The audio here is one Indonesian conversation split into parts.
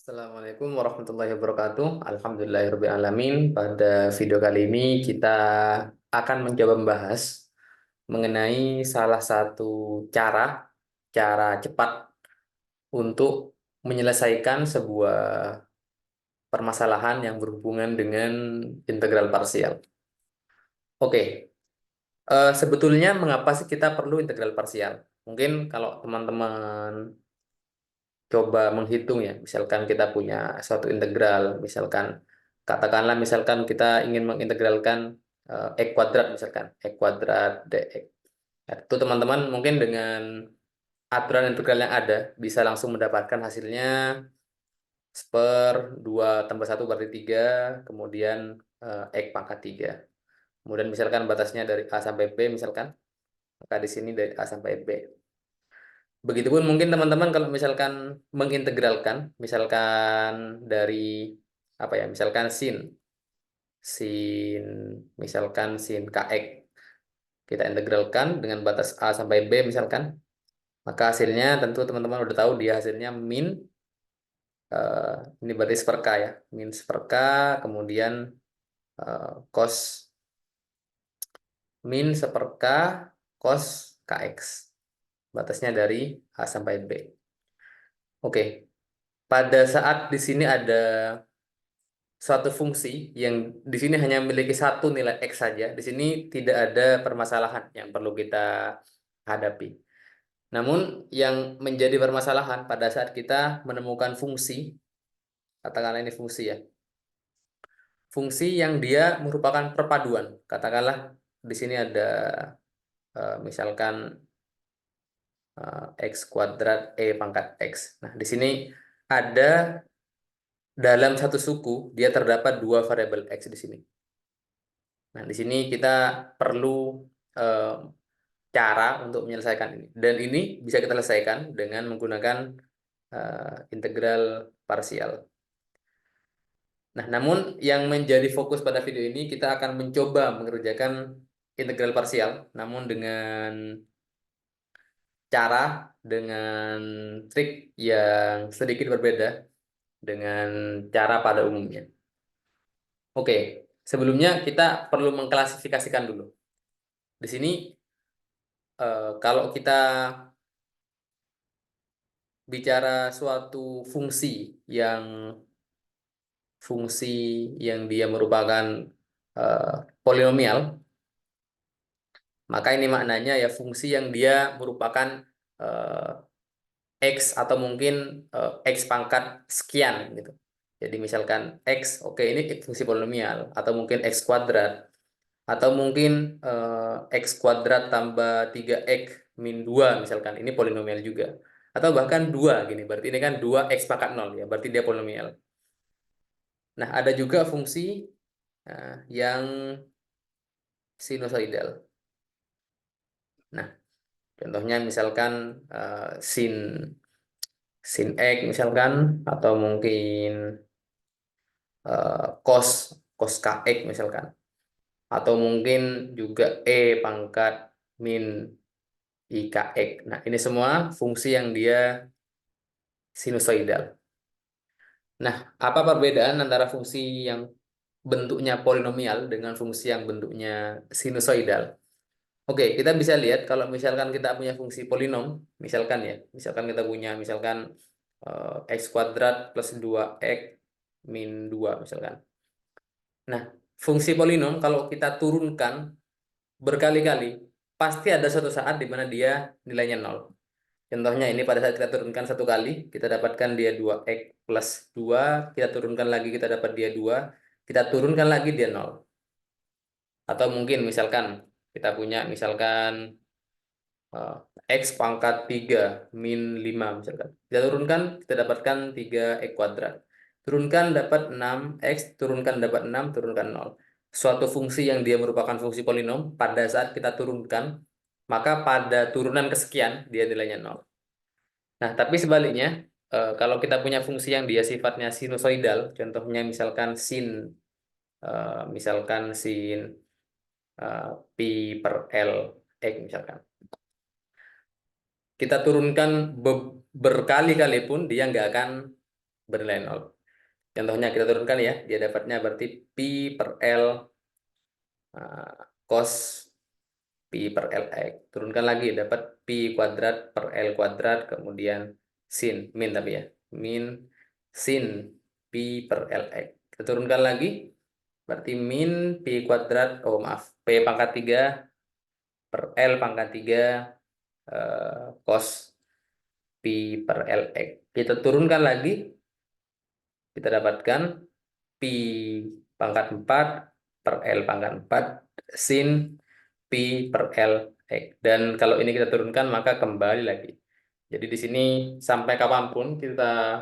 Assalamualaikum warahmatullahi wabarakatuh. Alhamdulillahirrahmanirrahim. Pada video kali ini kita akan mencoba membahas mengenai salah satu cara cepat untuk menyelesaikan sebuah permasalahan yang berhubungan dengan integral parsial. Oke, sebetulnya mengapa sih kita perlu integral parsial? Mungkin kalau teman-teman coba menghitung ya, misalkan kita punya suatu integral, misalkan katakanlah misalkan kita ingin mengintegralkan x kuadrat, misalkan x kuadrat dx. Nah, itu teman-teman mungkin dengan aturan integral yang ada bisa langsung mendapatkan hasilnya per 2 tambah 1 berarti 3, kemudian x pangkat 3. Kemudian misalkan batasnya dari A sampai B misalkan, maka di sini dari A sampai B. Begitupun mungkin teman-teman kalau misalkan mengintegralkan, misalkan dari apa ya, misalkan sin, misalkan sin kx, kita integralkan dengan batas a sampai b misalkan, maka hasilnya tentu teman-teman udah tahu dia hasilnya min, eh, ini berarti seper k ya, min seper k, kemudian cos min seper k cos kx, batasnya dari a sampai b. Oke, pada saat di sini ada suatu fungsi yang di sini hanya memiliki satu nilai x saja, di sini tidak ada permasalahan yang perlu kita hadapi. Namun yang menjadi permasalahan pada saat kita menemukan fungsi, katakanlah ini fungsi ya, fungsi yang dia merupakan perpaduan. Katakanlah di sini ada misalkan x kuadrat e pangkat x. Nah, di sini ada dalam satu suku dia terdapat dua variabel x di sini. Nah, di sini kita perlu eh, cara untuk menyelesaikan ini. Dan ini bisa kita selesaikan dengan menggunakan integral parsial. Nah, namun yang menjadi fokus pada video ini kita akan mencoba mengerjakan integral parsial, namun dengan cara, dengan trik yang sedikit berbeda dengan cara pada umumnya. Oke, sebelumnya kita perlu mengklasifikasikan dulu. Di sini kalau kita bicara suatu yang fungsi yang dia merupakan eh, polinomial, maka ini maknanya ya fungsi yang dia merupakan eh, x atau mungkin x pangkat sekian gitu. Jadi misalkan x, oke ini fungsi polinomial, atau mungkin x kuadrat, atau mungkin x kuadrat tambah 3x min 2 misalkan, ini polinomial juga. Atau bahkan 2 gini, berarti ini kan 2 x pangkat 0 ya, berarti dia polinomial. Nah, ada juga fungsi yang sinusoidal. Nah, contohnya misalkan sin sin x misalkan, atau mungkin cos cos kx misalkan, atau mungkin juga e pangkat min i kx. Nah, ini semua fungsi yang dia sinusoidal. Nah, apa perbedaan antara fungsi yang bentuknya polinomial dengan fungsi yang bentuknya sinusoidal? Oke, kita bisa lihat kalau misalkan kita punya fungsi polinom, misalkan ya, misalkan kita punya misalkan x kuadrat plus 2x min 2 misalkan. Nah, fungsi polinom kalau kita turunkan berkali-kali, pasti ada suatu saat di mana dia nilainya 0. Contohnya ini pada saat kita turunkan satu kali, kita dapatkan dia 2x plus 2, kita turunkan lagi kita dapat dia 2, kita turunkan lagi dia 0. Atau mungkin misalkan kita punya misalkan eh, x pangkat 3 min 5 misalkan. Kita turunkan, kita dapatkan 3x kuadrat. Turunkan dapat 6x, turunkan dapat 6, turunkan 0. Suatu fungsi yang dia merupakan fungsi polinom, pada saat kita turunkan, maka pada turunan kesekian, dia nilainya 0. Nah, tapi sebaliknya, kalau kita punya fungsi yang dia sifatnya sinusoidal, contohnya misalkan sin pi per L X misalkan. Kita turunkan berkali-kali pun dia nggak akan bernilai 0. Contohnya kita turunkan ya, dia dapatnya berarti pi per L cos pi per Lx. Turunkan lagi, dapat pi kuadrat per L kuadrat, kemudian sin, min tapi ya, min sin pi per Lx. Kita turunkan lagi, berarti min pi kuadrat, oh maaf, p pangkat 3 per L pangkat 3 cos pi per Lx. Kita turunkan lagi, kita dapatkan pi pangkat 4 per L pangkat 4 sin pi per L X. Dan kalau ini kita turunkan maka kembali lagi. Jadi di sini sampai kapanpun kita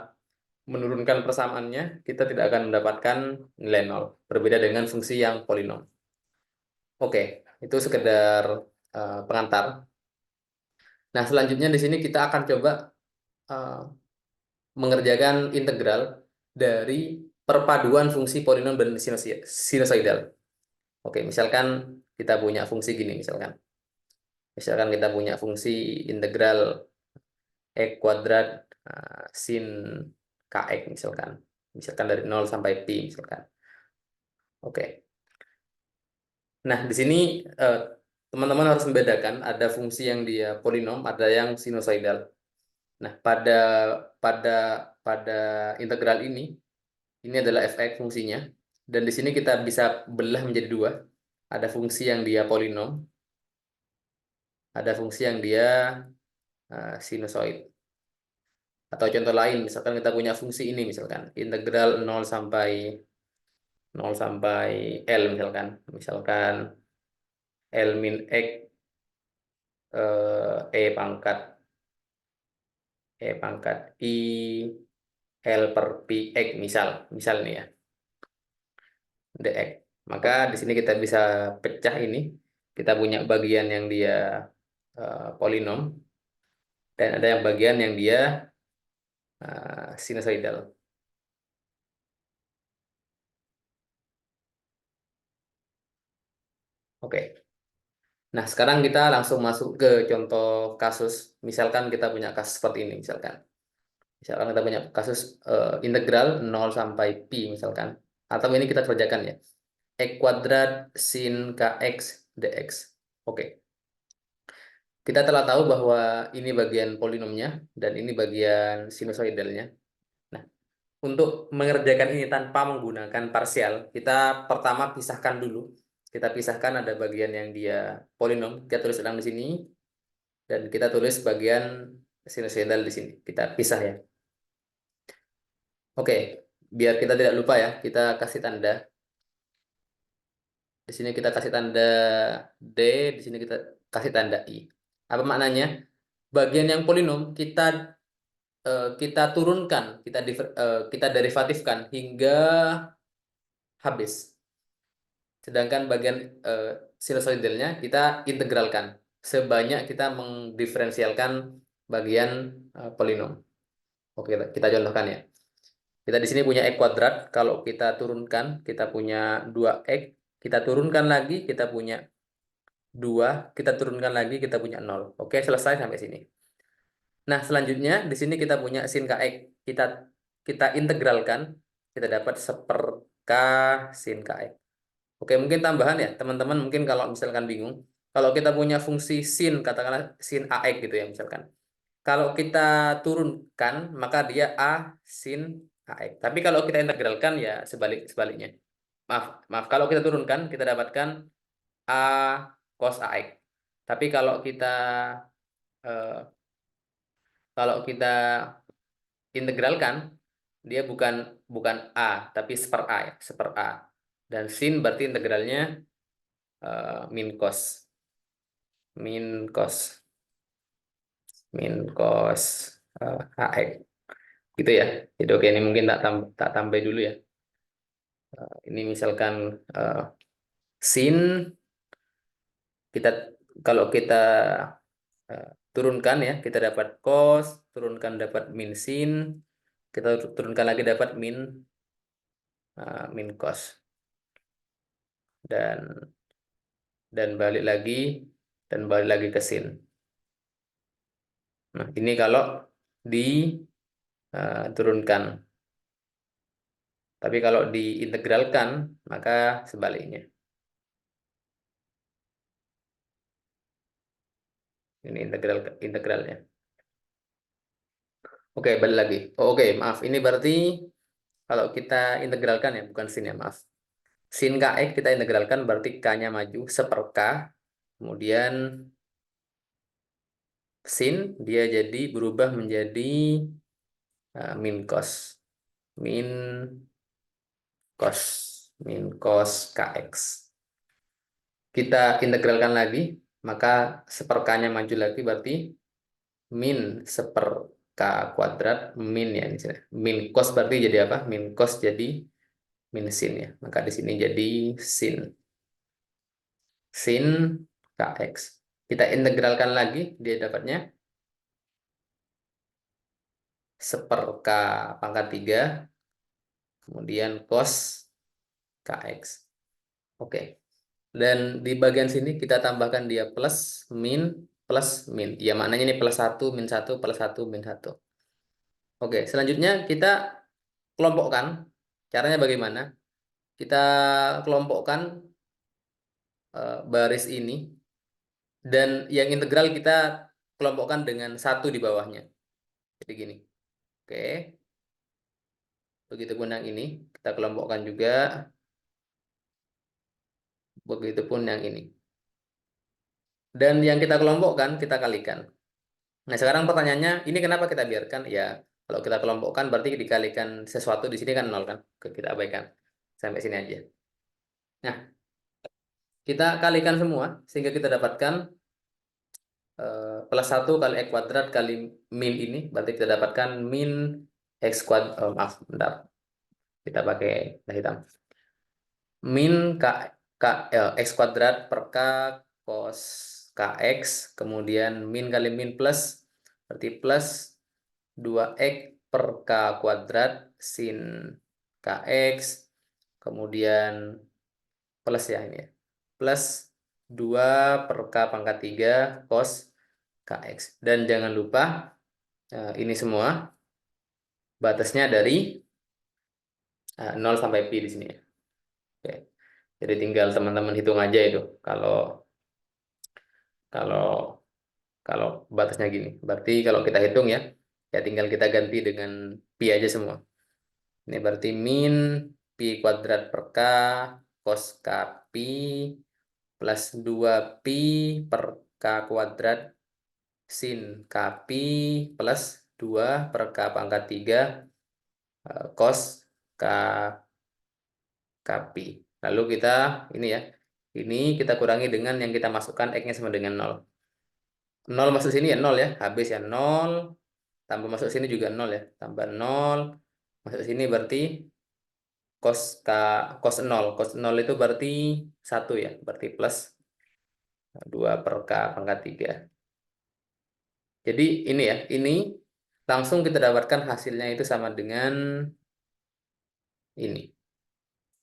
menurunkan persamaannya, kita tidak akan mendapatkan nilai 0. Berbeda dengan fungsi yang polinom. Oke, itu sekedar pengantar. Nah, selanjutnya di sini kita akan coba uh, mengerjakan integral dari perpaduan fungsi polinom dan sinusoidal. Oke, misalkan kita punya fungsi gini, misalkan. Misalkan kita punya fungsi integral x kuadrat sin kx misalkan. Misalkan dari 0 sampai pi misalkan. Oke. Nah, di sini teman-teman harus membedakan ada fungsi yang dia polinom, ada yang sinusoidal. Nah, pada pada integral ini adalah fx fungsinya, dan di sini kita bisa belah menjadi dua. Ada fungsi yang dia polinom, ada fungsi yang dia sinusoid. Atau contoh lain, misalkan kita punya fungsi ini, misalkan integral 0 sampai L misalkan. Misalkan L min X pangkat I L per pi X misal nih ya, dx. Maka di sini kita bisa pecah ini. Kita punya bagian yang dia polinom dan ada yang bagian yang dia sinusoidal. Oke. Nah, sekarang kita langsung masuk ke contoh kasus. Misalkan kita punya kasus seperti ini, misalkan. Misalkan kita punya kasus integral 0 sampai pi, misalkan. Atau ini kita kerjakan ya. X kuadrat sin kx dx. Oke. Kita telah tahu bahwa ini bagian polinomnya dan ini bagian sinusoidalnya. Nah, untuk mengerjakan ini tanpa menggunakan parsial, kita pertama pisahkan dulu. Kita pisahkan ada bagian yang dia polinom, kita tulis ulang di sini, dan kita tulis bagian sinusoidal di sini. Kita pisah ya. Oke, biar kita tidak lupa ya, kita kasih tanda. Di sini kita kasih tanda D, di sini kita kasih tanda I. Apa maknanya? Bagian yang polinom kita turunkan, kita derivatifkan hingga habis. Sedangkan bagian sinusoidalnya kita integralkan sebanyak kita mendiferensialkan bagian polinom. Oke, kita contohkan ya. Kita di sini punya x kuadrat, kalau kita turunkan, kita punya 2x, kita turunkan lagi, kita punya 2, kita turunkan lagi, kita punya 0. Oke, selesai sampai sini. Nah, selanjutnya di sini kita punya sin kx. Kita kita integralkan, kita dapat 1/k sin kx. Oke, mungkin tambahan ya, teman-teman mungkin kalau misalkan bingung, kalau kita punya fungsi sin, katakanlah sin ax gitu ya misalkan. Kalau kita turunkan, maka dia a sin ax. Tapi kalau kita integralkan ya sebaliknya. Maaf, maaf. Kalau kita turunkan, kita dapatkan a cos ax. Tapi eh, kalau kita integralkan, dia bukan bukan a, tapi seper a ya, seper a. Dan sin berarti integralnya min cos, min cos, min cos ax. Gitu ya. Jadi oke, ini mungkin tak tambah dulu ya. Ini misalkan sin, kita kalau kita turunkan ya, kita dapat cos, turunkan dapat min sin, kita turunkan lagi dapat min cos, dan balik lagi dan balik lagi ke sin. Nah, ini kalau diturunkan. Tapi kalau diintegralkan, maka sebaliknya. Ini integralnya. Oke, balik lagi. Oh, oke, maaf. Ini berarti kalau kita integralkan ya, bukan sin ya, maaf. Sin kx kita integralkan berarti k-nya maju seper k. Kemudian sin dia jadi berubah menjadi min cos. Min cos. Min cos kx. Kita integralkan lagi, maka seper k-nya maju lagi berarti min seper k kuadrat min ya ini min cos berarti jadi apa? Min cos jadi min sin ya. Maka di sini jadi sin kx. Kita integralkan lagi, dia dapatnya seper k pangkat 3 kemudian cos kx. Oke. Dan di bagian sini kita tambahkan dia plus min. Ya maknanya ini plus 1 min 1 plus 1 min 1. Oke, selanjutnya kita kelompokkan. Caranya bagaimana? Kita kelompokkan baris ini dan yang integral kita kelompokkan dengan 1 di bawahnya. Jadi gini. Oke. Begitupun yang ini kita kelompokkan juga. Begitupun yang ini. Dan yang kita kelompokkan kita kalikan. Nah, sekarang pertanyaannya, ini kenapa kita biarkan? Ya, kalau kita kelompokkan berarti dikalikan sesuatu di sini kan 0 kan? Oke, kita abaikan. Sampai sini aja. Nah, kita kalikan semua sehingga kita dapatkan plus 1 kali x kuadrat kali min ini. Berarti kita dapatkan min x kuadrat. Maaf, bentar. Kita pakai nah hitam. Min x kuadrat per k cos kx. Kemudian min kali min plus. Berarti plus 2x per k kuadrat sin kx, kemudian plus ya ini ya, plus 2 per k pangkat 3 cos kx. Dan jangan lupa ini semua batasnya dari 0 sampai pi di sini ya. Oke. Jadi tinggal teman-teman hitung aja itu kalau kalau kalau batasnya gini. Berarti kalau kita hitung ya, ya tinggal kita ganti dengan pi aja semua. Ini berarti min pi kuadrat per k cos k pi plus 2 pi per k kuadrat sin k pi plus 2 per k pangkat 3 cos k pi. Lalu kita ini ya, ini kita kurangi dengan yang kita masukkan x-nya sama dengan 0. 0 masuk sini ya 0 ya, habis ya 0, tambah masuk sini juga 0 ya, tambah 0, masuk sini berarti cos k cos 0 itu berarti 1 ya, berarti plus 2 per k pangkat 3. Jadi ini ya, ini langsung kita dapatkan hasilnya itu sama dengan ini.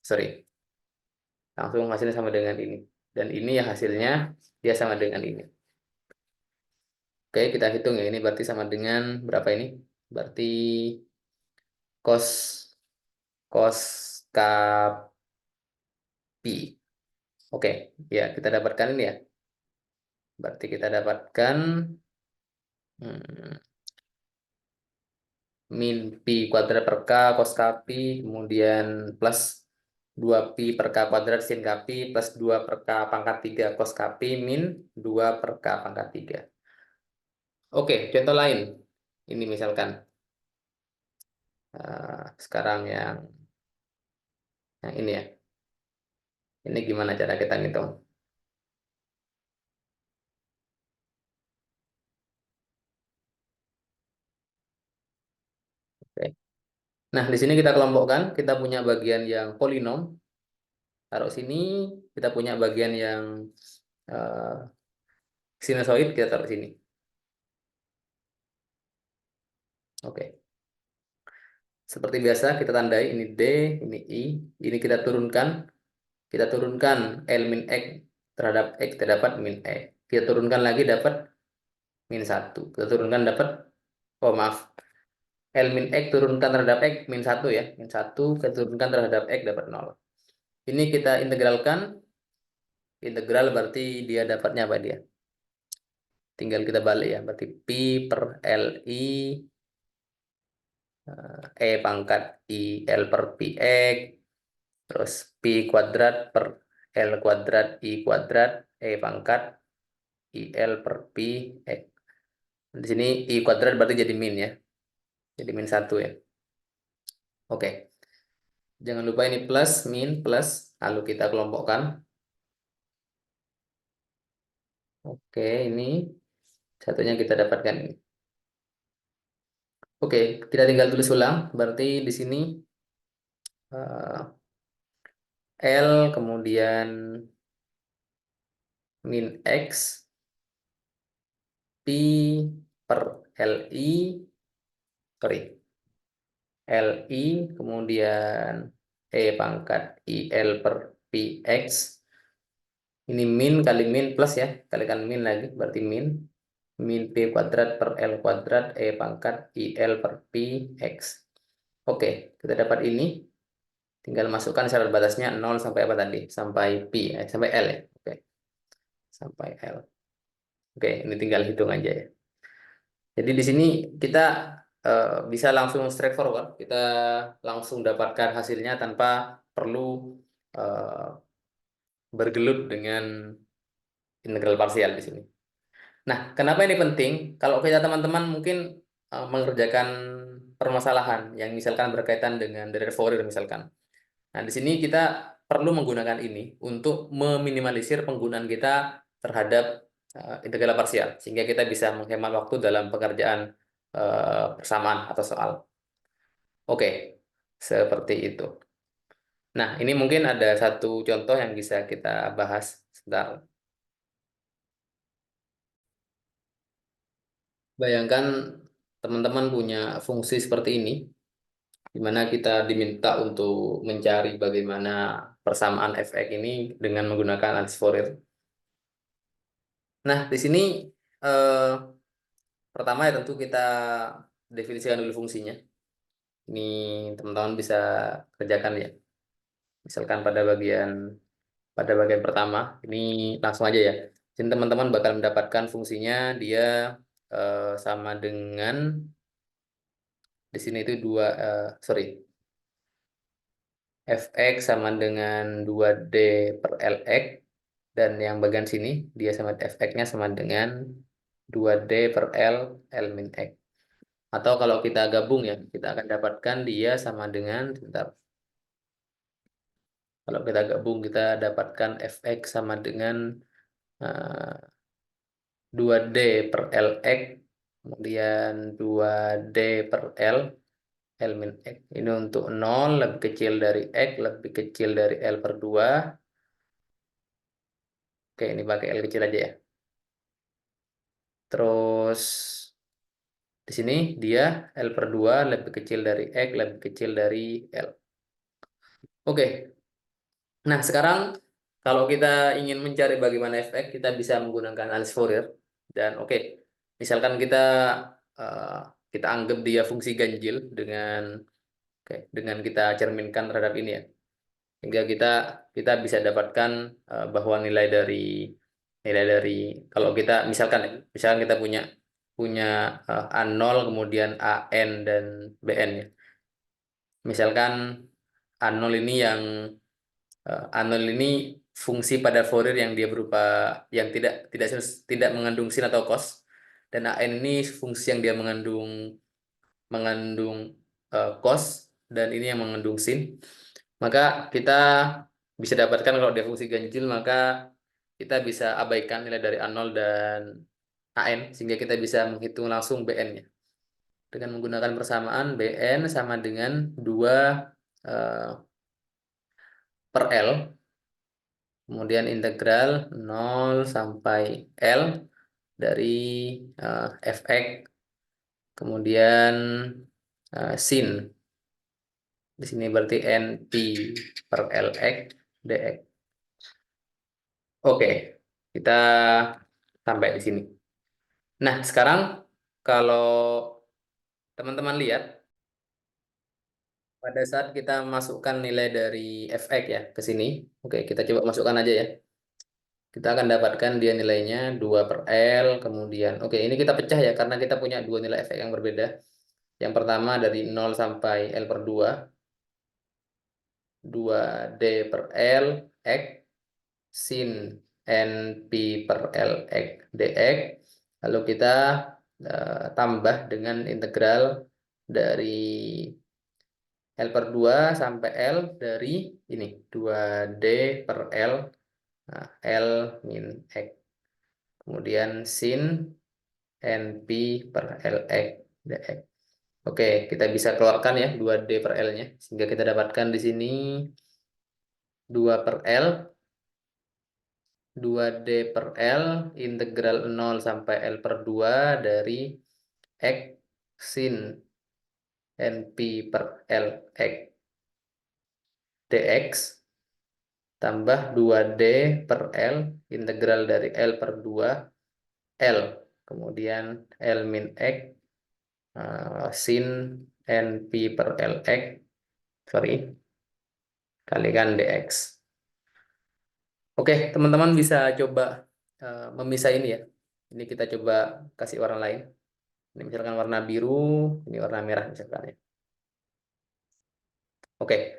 Sorry, langsung hasilnya sama dengan ini. Dan ini ya hasilnya dia sama dengan ini. Oke, kita hitung ya, ini berarti sama dengan berapa ini? Berarti cos cos k pi. Oke, ya kita dapatkan ini ya. Berarti kita dapatkan min pi kuadrat per k cos k pi, kemudian plus 2 pi per k kuadrat sin k pi plus 2 per k pangkat 3 cos k pi min 2 per k pangkat 3. Oke, contoh lain. Ini misalkan sekarang yang ini ya. Ini gimana cara kita ngitung? Oke. Nah, di sini kita kelompokkan, kita punya bagian yang polinom, taruh sini, kita punya bagian yang uh, sinusoid, kita taruh sini. Oke. Seperti biasa, kita tandai ini D, ini I, ini kita turunkan. Kita turunkan L min X terhadap X, kita dapat min X. Kita turunkan lagi dapat min 1. Kita turunkan dapat, oh maaf, L min X turunkan terhadap X min 1 ya. Min 1 kita turunkan terhadap X dapat 0. Ini kita integralkan. Integral berarti dia dapatnya apa dia? Tinggal kita balik ya. Berarti Pi per Li pangkat I L per Pi X. Terus Pi kuadrat per L kuadrat I kuadrat pangkat IL per Pi X. Di sini I kuadrat berarti jadi min ya. Jadi min 1 ya. Oke. Jangan lupa ini plus, min, plus. Lalu kita kelompokkan. Oke, ini satunya kita dapatkan ini. Oke, kita tinggal tulis ulang. Berarti di sini L kemudian min X Pi per Li, sorry, Li kemudian pangkat IL per Pi X. Ini min kali min plus ya, kalikan min lagi, berarti min P kuadrat per L kuadrat pangkat IL per Pi X. Oke, kita dapat ini. Tinggal masukkan syarat batasnya 0 sampai apa tadi? Sampai Pi, sampai L ya. Oke, sampai L. Oke, ini tinggal hitung aja ya. Jadi di sini kita bisa langsung straightforward. Kita langsung dapatkan hasilnya tanpa perlu eh, bergelut dengan integral parsial di sini. Nah, kenapa ini penting? Kalau kita teman-teman mungkin mengerjakan permasalahan yang misalkan berkaitan dengan derivatif Fourier misalkan. Nah, di sini kita perlu menggunakan ini untuk meminimalisir penggunaan kita terhadap integral parsial sehingga kita bisa menghemat waktu dalam pengerjaan persamaan atau soal. Oke, seperti itu. Nah, ini mungkin ada satu contoh yang bisa kita bahas sebentar. Bayangkan teman-teman punya fungsi seperti ini, di mana kita diminta untuk mencari bagaimana persamaan fx ini dengan menggunakan analisis Fourier. Nah, di sini eh, pertama ya tentu kita definisikan dulu fungsinya. Ini teman-teman bisa kerjakan ya. Misalkan pada bagian pertama, ini langsung aja ya. Jadi teman-teman bakal mendapatkan fungsinya dia sama dengan di sini itu sorry, fx sama dengan 2D per lx, dan yang bagian sini dia sama fx-nya sama dengan 2D per L min x. Atau kalau kita gabung ya, kita akan dapatkan dia sama dengan, sebentar. Kalau kita gabung, kita dapatkan fx sama dengan 2D per Lx, kemudian 2D per L min X. Ini untuk 0, lebih kecil dari X, lebih kecil dari L per 2. Oke, ini pakai L kecil aja ya. Terus di sini dia L per 2 lebih kecil dari X, lebih kecil dari L. Oke, nah sekarang kalau kita ingin mencari bagaimana fx, kita bisa menggunakan analisis Fourier. Dan oke, misalkan eh, kita anggap dia fungsi ganjil dengan kita cerminkan terhadap ini ya. Hingga kita bisa dapatkan bahwa nilai dari kalau kita misalkan kita punya punya A0 kemudian AN dan BN ya. Misalkan A0 ini A0 ini fungsi pada Fourier yang dia berupa yang tidak mengandung sin atau cos, dan AN ini fungsi yang dia mengandung mengandung cos, dan ini yang mengandung sin. Maka kita bisa dapatkan kalau dia fungsi ganjil, maka kita bisa abaikan nilai dari A0 dan AN sehingga kita bisa menghitung langsung BN-nya dengan menggunakan persamaan BN sama dengan 2 eh, per L, kemudian integral 0 sampai L dari fx, kemudian sin. Di sini berarti NP per Lx dx. Oke, kita sampai di sini. Nah, sekarang kalau teman-teman lihat, pada saat kita masukkan nilai dari fx ya ke sini. Oke, kita coba masukkan aja ya. Kita akan dapatkan dia nilainya 2 per L, kemudian, oke ini kita pecah ya, karena kita punya dua nilai fx yang berbeda. Yang pertama dari 0 sampai L per 2, 2D per L, X, sin NP per L, X, dx. Lalu kita tambah dengan integral dari L per 2 sampai L dari ini, 2D per L, nah, L min X. Kemudian sin NP per LX dx. Oke, kita bisa keluarkan ya 2D per L-nya. Sehingga kita dapatkan di sini 2 per L, 2D per L, integral 0 sampai L per 2 dari X sin NP per LX dx tambah 2D per L, integral dari L per 2 L. Kemudian L min X sin NP per LX, sorry, kalikan dx. Oke, teman-teman bisa coba memisah ini ya. Ini kita coba kasih warna lain. Ini misalkan warna biru, ini warna merah misalkan ya. Oke,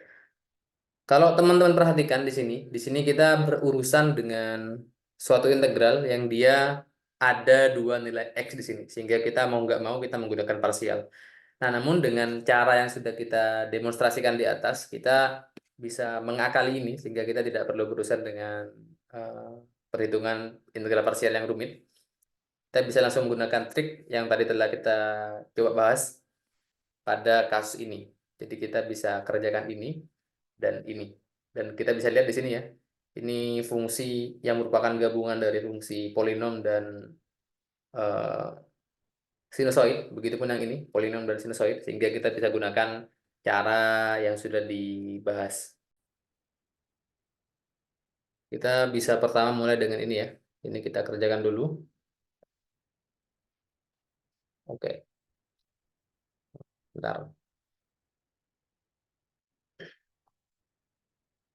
kalau teman-teman perhatikan di sini kita berurusan dengan suatu integral yang dia ada dua nilai x di sini, sehingga kita mau nggak mau kita menggunakan parsial. Nah, namun dengan cara yang sudah kita demonstrasikan di atas, kita bisa mengakali ini sehingga kita tidak perlu berurusan dengan eh, perhitungan integral parsial yang rumit. Kita bisa langsung menggunakan trik yang tadi telah kita coba bahas pada kasus ini. Jadi kita bisa kerjakan ini dan ini. Dan kita bisa lihat di sini ya. Ini fungsi yang merupakan gabungan dari fungsi polinom dan eh, sinusoid, begitupun yang ini, polinom dan sinusoid, sehingga kita bisa gunakan cara yang sudah dibahas. Kita bisa pertama mulai dengan ini ya. Ini kita kerjakan dulu. Oke, bentar.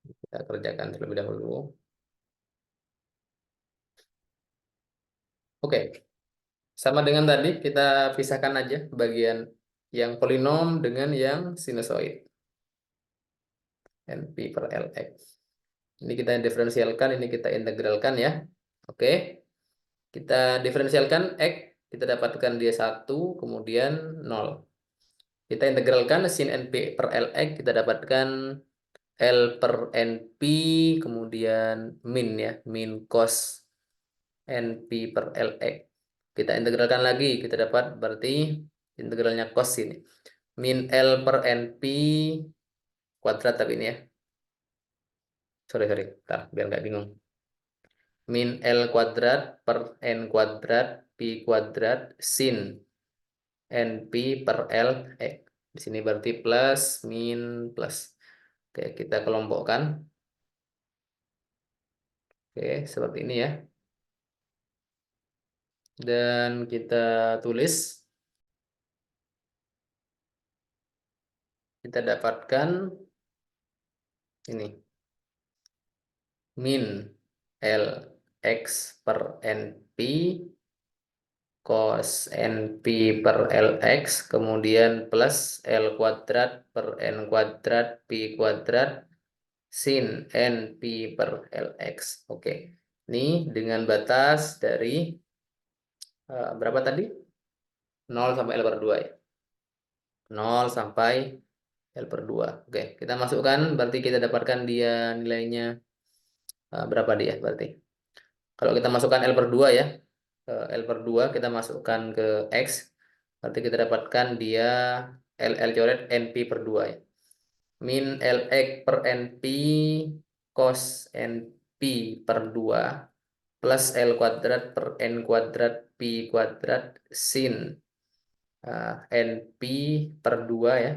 Kita kerjakan terlebih dahulu. Oke, sama dengan tadi, kita pisahkan aja bagian yang polinom dengan yang sinusoid. NP per LX. Ini kita diferensialkan, ini kita integralkan ya. Oke, kita diferensialkan X, kita dapatkan dia 1, kemudian 0. Kita integralkan sin NP per LX, kita dapatkan L per NP, kemudian min ya, min cos NP per LX. Kita integralkan lagi, kita dapat berarti integralnya cos ini. Min L per NP kuadrat tapi ini ya. Sorry, sorry. Bentar, biar nggak bingung. Min L kuadrat per N kuadrat P kuadrat sin NP per L. Di sini berarti plus, min, plus. Oke, kita kelompokkan. Oke, seperti ini ya. Dan kita tulis. Kita dapatkan ini. Min L X per NP cos NP per LX, kemudian plus L kuadrat per N kuadrat P kuadrat sin NP per LX. Oke, ini dengan batas dari berapa tadi? 0 sampai L per 2 ya. 0 sampai L per 2. Oke, kita masukkan, berarti kita dapatkan dia nilainya berapa dia berarti. Kalau kita masukkan L per 2 ya, L per 2 kita masukkan ke X, berarti kita dapatkan dia L coret NP per 2 ya. Min LX per NP cos NP per 2 plus L kuadrat per N kuadrat P kuadrat sin NP per 2 ya.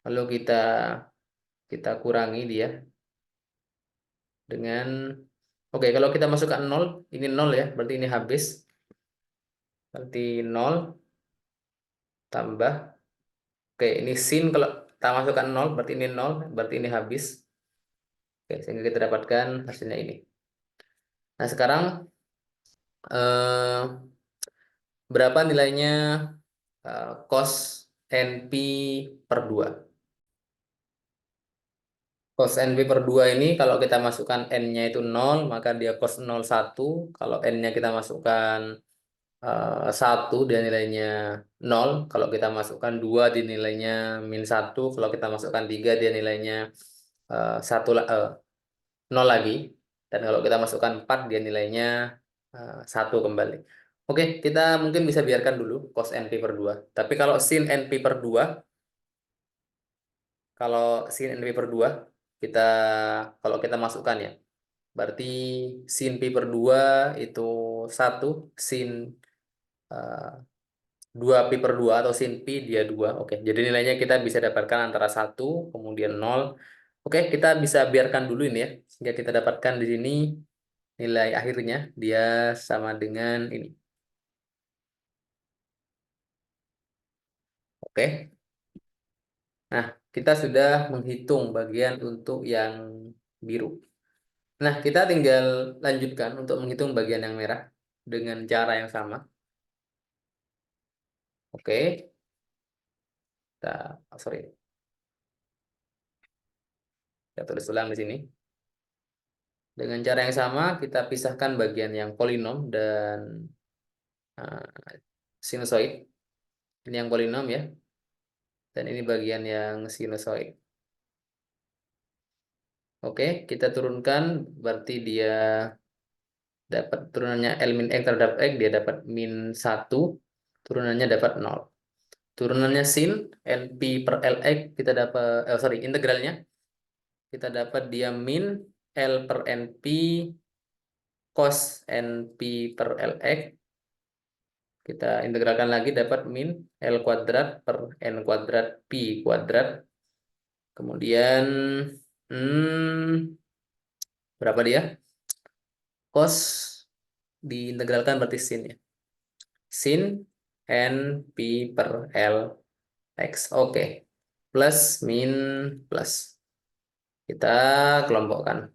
Lalu kita kurangi dia dengan, oke kalau kita masukkan 0, ini 0 ya, berarti ini habis. Berarti 0 tambah, oke ini sin, kalau kita masukkan 0, berarti ini 0, berarti ini habis. Oke, sehingga kita dapatkan hasilnya ini. Nah, sekarang eh, berapa nilainya cos NP per 2? Cos NP per 2 ini kalau kita masukkan N-nya itu 0, maka dia cos 01. Kalau N-nya kita masukkan 1, dia nilainya 0. Kalau kita masukkan 2, dia nilainya min 1. Kalau kita masukkan 3, dia nilainya 1, 0 lagi. Dan kalau kita masukkan 4, dia nilainya 1 kembali. Oke, kita mungkin bisa biarkan dulu cos NP per 2. Tapi kalau sin NP per 2, kalau sin NP per 2, kita kalau kita masukkan ya, berarti sin Pi per 2 itu 1, sin eh, 2 Pi per 2 atau sin Pi dia 2. Oke, jadi nilainya kita bisa dapatkan antara 1, kemudian 0. Oke, kita bisa biarkan dulu ini ya. Sehingga kita dapatkan di sini nilai akhirnya dia sama dengan ini. Oke. Nah, kita sudah menghitung bagian untuk yang biru. Nah, kita tinggal lanjutkan untuk menghitung bagian yang merah dengan cara yang sama. Oke, sorry, kita tulis ulang di sini. Dengan cara yang sama, kita pisahkan bagian yang polinom dan sinusoid. Ini yang polinom ya, dan ini bagian yang sinusoid. Oke, kita turunkan, berarti dia dapat turunannya L min X terhadap X, dia dapat min 1, turunannya dapat 0. Turunannya sin NP per LX, kita dapat, integralnya, kita dapat dia min L per NP cos NP per LX. Kita integralkan lagi dapat min L kuadrat per N kuadrat Pi kuadrat. Kemudian berapa dia? Cos diintegralkan berarti sin ya. Sin N Pi per L X. Oke. Plus min plus. Kita kelompokkan.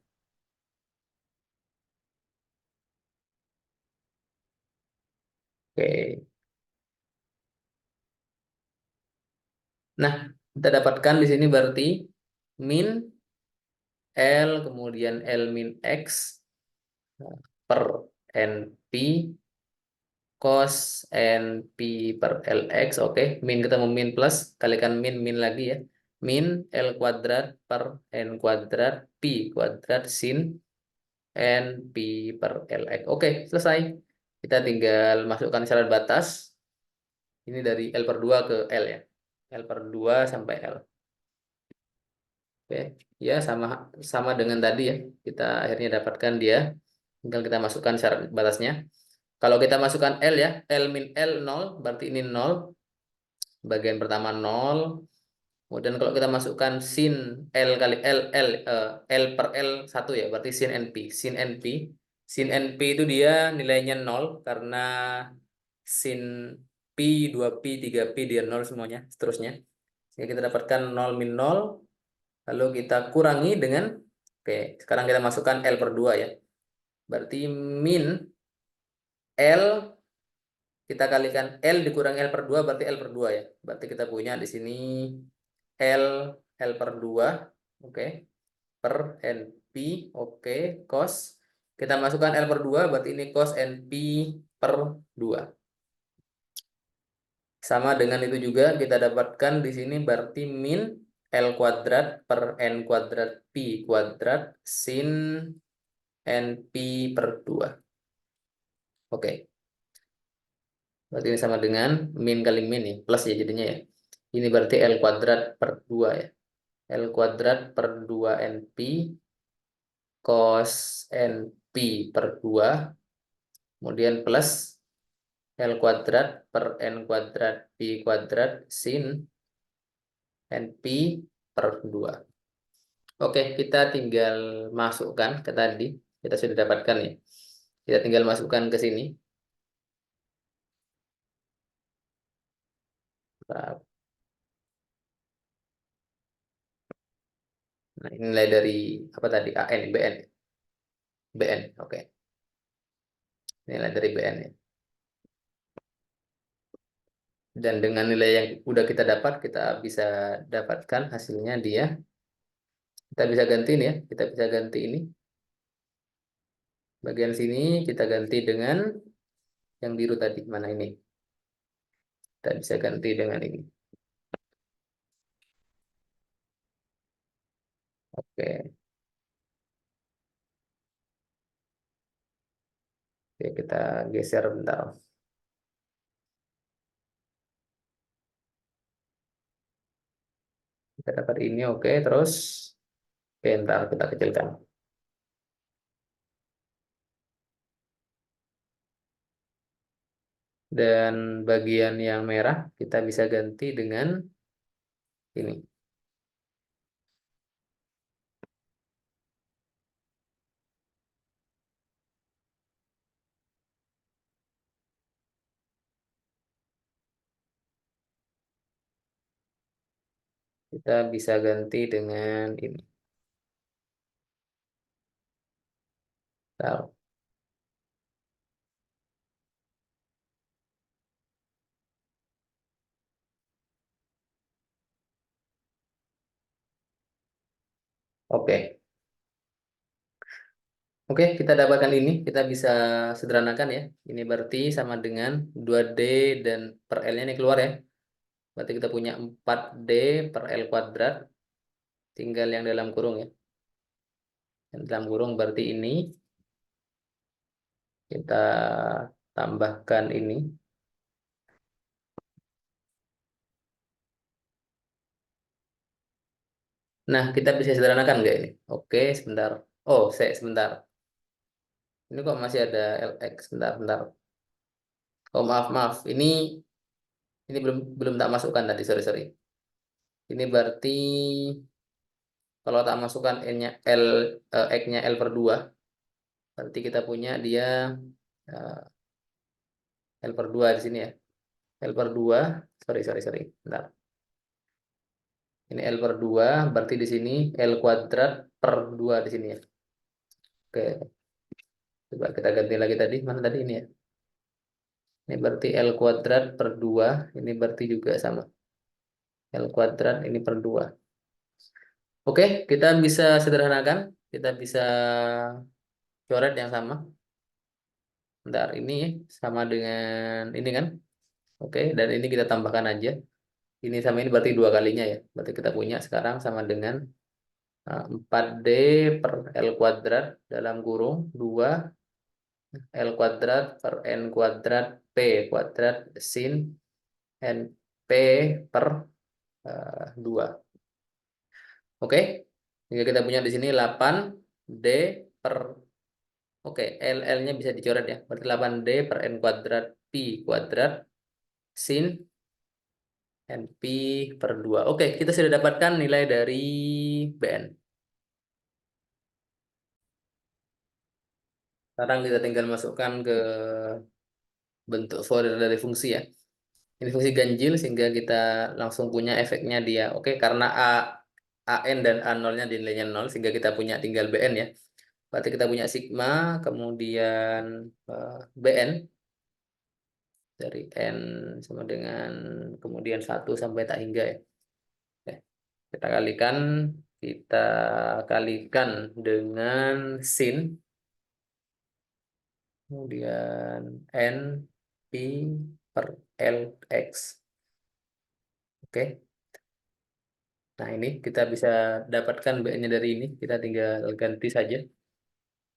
Oke. Nah, kita dapatkan di sini berarti min L kemudian L min X per NP cos NP per LX. Oke, min ketemu min plus, kalikan min min lagi ya, min L kuadrat per N kuadrat Pi kuadrat sin NP per LX. Oke, selesai. Kita tinggal masukkan syarat batas. Ini dari L per 2 ke L ya, L per 2 sampai L. Oke, ya sama sama dengan tadi ya, kita akhirnya dapatkan dia. Tinggal kita masukkan syarat batasnya. Kalau kita masukkan L ya, L min L 0, berarti ini 0. Bagian pertama 0. Kemudian kalau kita masukkan sin L kali L per L 1 ya, berarti sin NP. Sin NP. Sin NP itu dia nilainya 0 karena sin Pi, 2Pi, 3Pi dia 0 semuanya, seterusnya. Sehingga kita dapatkan 0 min 0. Lalu kita kurangi dengan, oke, sekarang kita masukkan L per 2 ya. Berarti min L, kita kalikan L dikurangi L per 2, berarti L per 2 ya. Berarti kita punya di sini L, L per 2, oke, per NP, oke, cos. Kita masukkan L per 2, berarti ini cos NP per 2. Sama dengan itu juga kita dapatkan di sini berarti min L kuadrat per N kuadrat Pi kuadrat sin NP per 2. Oke. Berarti ini sama dengan min kali min ya, plus ya jadinya ya. Ini berarti L kuadrat per 2 ya. L kuadrat per 2 NP cos NP per 2. Kemudian plus L kuadrat per N kuadrat Pi kuadrat sin NP per 2. Oke, kita tinggal masukkan ke tadi. Kita sudah dapatkan ya. Kita tinggal masukkan ke sini. Nah, ini nilai dari apa tadi? AN, BN. BN, oke. Nilai dari BN ya. Dan dengan nilai yang udah kita dapat, kita bisa dapatkan hasilnya dia. Kita bisa ganti nih ya. Kita bisa ganti ini. Bagian sini kita ganti dengan yang biru tadi. Mana ini? Kita bisa ganti dengan ini. Oke. Oke, kita geser bentar. Kita dapat ini, oke. Terus, oke, ntar kita kecilkan. Dan bagian yang merah kita bisa ganti dengan ini. Kita bisa ganti dengan ini. Taruh. Oke. Oke, kita dapatkan ini. Kita bisa sederhanakan ya. Ini berarti sama dengan 2D dan per L-nya ini keluar ya. Berarti kita punya 4D per L kuadrat. Tinggal yang dalam kurung ya. Yang dalam kurung berarti ini. Kita tambahkan ini. Nah, kita bisa sederhanakan nggak ini? Oke, sebentar. Oh, sebentar. Ini kok masih ada LX. Sebentar, sebentar. Oh, maaf, maaf. Ini belum belum tak masukkan tadi. Sorry, sorry. Ini berarti kalau tak masukkan N-nya X-nya L per 2, berarti kita punya dia eh, L per 2 di sini ya. L per 2, sorry, sorry, sorry. Bentar. Ini L per 2, berarti di sini L kuadrat per 2 di sini ya. Oke, coba kita ganti lagi tadi. Mana tadi ini ya? Ini berarti L kuadrat per 2. Ini berarti juga sama. L kuadrat ini per 2. Oke, kita bisa sederhanakan. Kita bisa coret yang sama. Bentar, ini sama dengan ini kan? Oke, dan ini kita tambahkan aja. Ini sama ini berarti dua kalinya ya. Berarti kita punya sekarang sama dengan 4D per L kuadrat dalam kurung 2 L kuadrat per N kuadrat P kuadrat sin N P per 2. Oke, sehingga kita punya di sini 8D per, oke, L-nya bisa dicoret ya. Berarti 8D per N kuadrat Pi kuadrat sin NP per 2. Oke, kita sudah dapatkan nilai dari BN. Sekarang kita tinggal masukkan ke bentuk Fourier dari fungsi ya. Ini fungsi ganjil sehingga kita langsung punya efeknya dia. Oke, karena AN dan A0-nya nilainya 0 sehingga kita punya tinggal BN ya. Berarti kita punya sigma, kemudian BN dari N sama dengan kemudian 1 sampai tak hingga ya. Oke, kita kalikan dengan sin, kemudian N Pi per L X. Oke, nah ini kita bisa dapatkan B-nya dari ini. Kita tinggal ganti saja.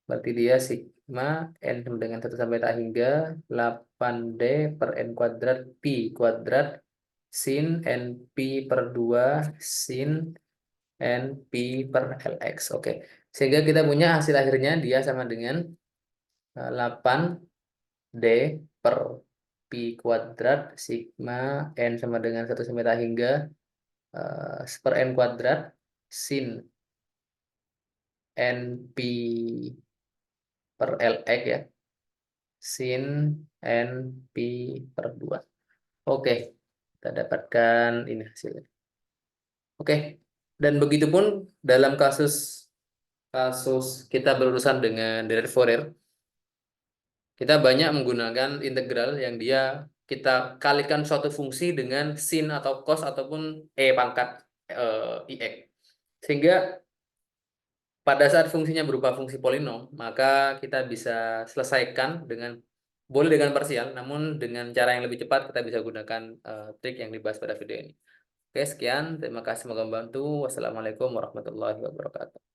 Berarti dia sigma N sama dengan 1 sampai tak hingga 8D per N kuadrat Pi kuadrat sin N Pi per 2 sin N Pi per LX. Oke, sehingga kita punya hasil akhirnya dia sama dengan 8D per Pi kuadrat sigma N sama dengan 1 sampai tak hingga per N kuadrat sin NP per LX ya, sin NP per 2. Oke, kita dapatkan ini hasilnya. Oke, Dan begitupun dalam kasus kasus kita berurusan dengan derivative Fourier, kita banyak menggunakan integral yang dia kita kalikan suatu fungsi dengan sin atau cos ataupun e pangkat ix. Sehingga pada saat fungsinya berupa fungsi polinom, maka kita bisa selesaikan dengan boleh dengan parsial, namun dengan cara yang lebih cepat kita bisa gunakan trik yang dibahas pada video ini. Oke, sekian. Terima kasih, semoga membantu. Wassalamualaikum warahmatullahi wabarakatuh.